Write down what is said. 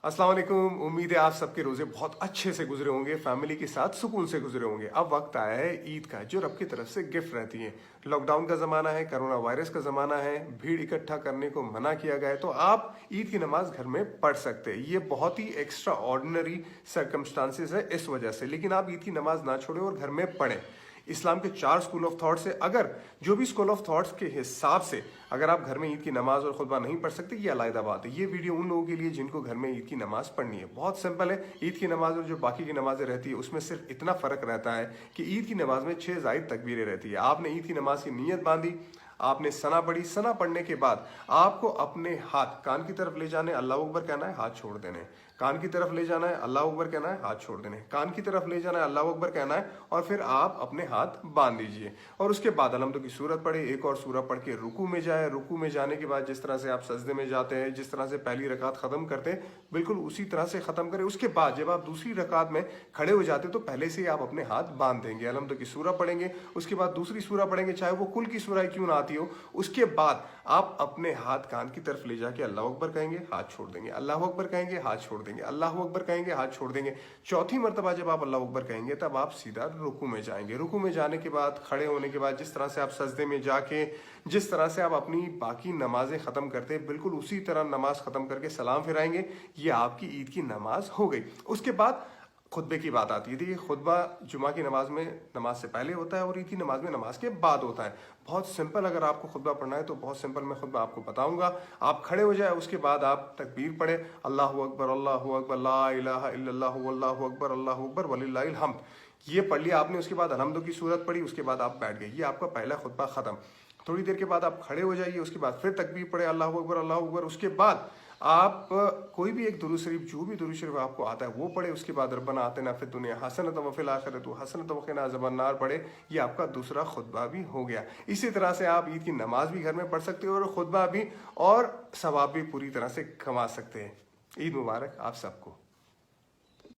अस्सलाम वालेकुम। उम्मीद है आप सबके रोजे बहुत अच्छे से गुजरे होंगे, फैमिली के साथ सुकून से गुजरे होंगे। अब वक्त आया है ईद का, जो रब की तरफ से गिफ्ट रहती है। लॉकडाउन का ज़माना है, कोरोना वायरस का ज़माना है, भीड़ इकट्ठा करने को मना किया गया है, तो आप ईद की नमाज घर में पढ़ सकते हैं। ये बहुत ही एक्स्ट्रा ऑर्डिनरी सर्कमस्टांसिस है इस वजह से, लेकिन आप ईद की नमाज ना छोड़ें और घर में पढ़ें। इस्लाम के 4 स्कूल ऑफ थॉट से, अगर जो भी स्कूल ऑफ थॉट्स के हिसाब से अगर आप घर में ईद की नमाज और खुतबा नहीं पढ़ सकते, ये अलग बात है। ये वीडियो उन लोगों के लिए जिनको घर में ईद की नमाज पढ़नी है। बहुत सिंपल है। ईद की नमाज और जो बाकी की नमाजें रहती है उसमें सिर्फ इतना फ़र्क रहता है कि ईद की नमाज में 6 ज़ायद तकबीरें रहती है। आपने ईद की नमाज की नीयत बांधी, आपने सना पढ़ी, सना पढ़ने के बाद आपको अपने हाथ कान की तरफ ले जाने, अल्लाह अकबर कहना है, हाथ छोड़ देने। कान की तरफ ले जाना है, अल्लाह अकबर कहना है, हाथ छोड़ देने। कान की तरफ ले जाना है, अल्लाह अकबर कहना है, और फिर आप अपने हाथ बांध दीजिए। और उसके बाद अलहम्द की सूरत पढ़े, एक और सूरत पढ़ के रुकू में जाए। रुकू में जाने के बाद जिस तरह से आप सजदे में जाते हैं, जिस तरह से पहली रकात ख़त्म करते हैं, बिल्कुल उसी तरह से ख़त्म करें। उसके बाद जब आप दूसरी रकात में खड़े हो जाते हैं तो पहले से ही आप अपने हाथ बांध देंगे, अलहम्द की सूरत पढ़ेंगे। उसके बाद दूसरी सूरत पढ़ेंगे, चाहे वो कुल की सूरत क्यों ना आती हो। उसके बाद आप अपने हाथ कान की तरफ ले जाके अल्लाह अकबर कहेंगे, हाथ छोड़ देंगे, अल्लाह अकबर कहेंगे, हाथ छोड़ देंगे, अल्लाह अकबर कहेंगे, हाथ छोड़ देंगे। चौथी मरतबा जब आप अल्लाह अकबर कहेंगे तब आप सीधा रुकू में जाएंगे। रुकू में जाने के बाद, खड़े होने के बाद, जिस तरह से आप सजदे में जाके जिस तरह से आप अपनी बाकी नमाजें ख़त्म करते हैं, बिल्कुल उसी तरह नमाज ख़त्म करके सलाम फिराएंगे। ये आपकी ईद की नमाज हो गई। उसके बाद खुतबे की बात आती है। देखिए, खुतबा जुमा की नमाज में नमाज से पहले होता है और ईद की नमाज में नमाज के बाद होता है। बहुत सिंपल, अगर आपको खुतबा पढ़ना है तो बहुत सिंपल मैं खुतबा आपको बताऊंगा। आप खड़े हो जाए, उसके बाद आप तकबीर पढ़े, अल्लाहु अकबर, अल्लाहु अकबर, ला इलाहा इल्लल्लाहु, अल्लाहु अकबर, अल्लाहु अकबर, वलिल्लाहिल हम्द। ये पढ़ लिया आपने। उसके बाद अलहम्द की सूरत पढ़ी, उसके बाद आप बैठ गए। ये आपका पहला खुतबा ख़त्म। थोड़ी देर के बाद आप खड़े हो जाइए, उसके बाद फिर तकबीर पढ़े, अल्लाहु अकबर, अल्लाहु अकबर। उसके बाद आप कोई भी एक दुरूद शरीफ, जो भी दुरूद शरीफ आपको आता है वो पढ़े। उसके बाद रब्बना आतिना फिद दुनिया हसनतम व फिल आखिरति हसनतम व क़िना अज़ाबन्नार पढ़े। ये आपका दूसरा खुतबा भी हो गया। इसी तरह से आप ईद की नमाज भी घर में पढ़ सकते हो और खुतबा भी, और सवाब भी पूरी तरह से कमा सकते हैं। ईद मुबारक आप सबको।